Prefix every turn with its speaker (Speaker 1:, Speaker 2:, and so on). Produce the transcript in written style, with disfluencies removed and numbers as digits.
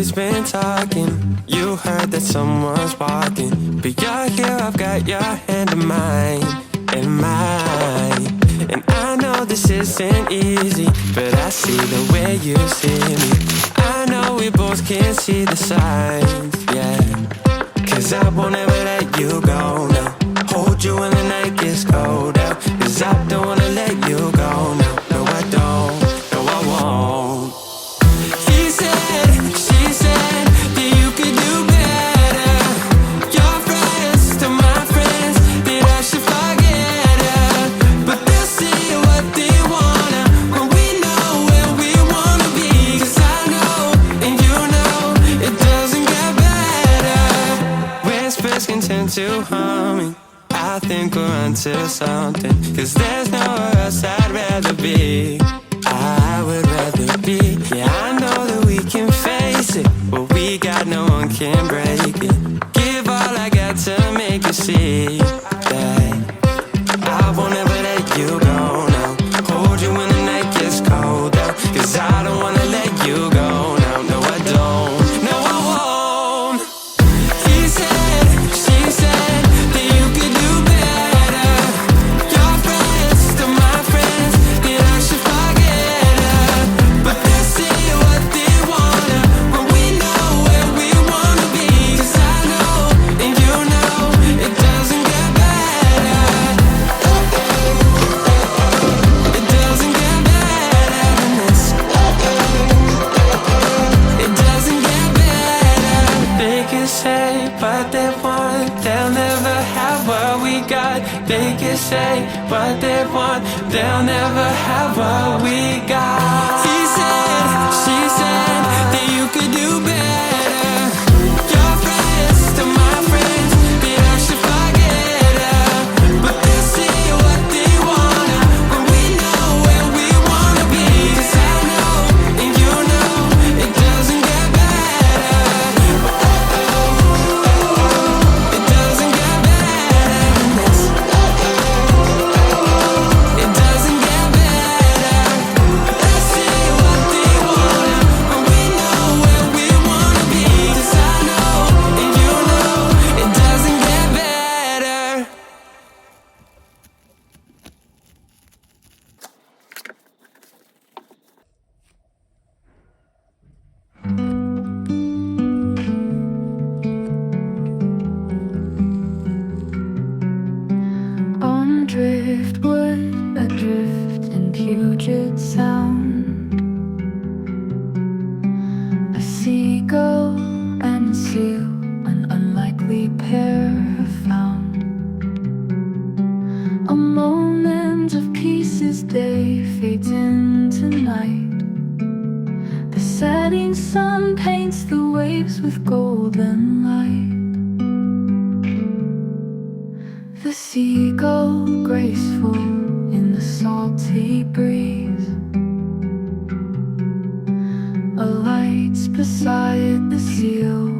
Speaker 1: Everybody's been talking. You heard that someone's walking, but you're here, I've got your hand in mine, in mine. And I know this isn't easy, but I see the way you see me. I know we both can see the signs, yeah. Cause I won't ever let you go now. Hold you when the night gets cold out. Cause I don't wanna let you go now. No I don't, no I won't. He said, she said that you could do better. Your friends to my friends, that I should forget her. But they'll see what they wanna, when we know where we wanna be. Cause I know, and you know, it doesn't get better. Whispers can turn to humming. I think we're onto something, cause there's nowhere else I'd rather be. I would rather be. Yeah, I know that we can face it. What we got, no one can break it. Give all I got to make you see that I won't ever let you go now. Hold you when the night gets cold out. Cause I don't wanna let you go now. No I don't, no I won't. He said, she said that you could do better. Your friends to my friends, that I should forget her. But they'll see what they wanna, when we know where we wanna be. Cause I know, and you know, it doesn't get better. It doesn't get better than this. It doesn't get better. They can say what they want, they'll never have what we got. They can say what they want, they'll never have what we got. He said, she said that you could do better. Your friends to my friends, that I should forget her. But they'll see what they wanna, when we know where we wanna be. Cause I know, and you know, it doesn't get better. It doesn't get better than this. It doesn't get better. They'll see what they wanna, when we know where we wanna be. Cause I know, and you know, it doesn't get better.
Speaker 2: On driftwood, adrift in Puget Sound, a seagull and a seal, an unlikely pair have found. A moment of peace as day fades into night. The setting sun paints the waves with golden light. The seagull graceful in the salty breeze alights beside the seal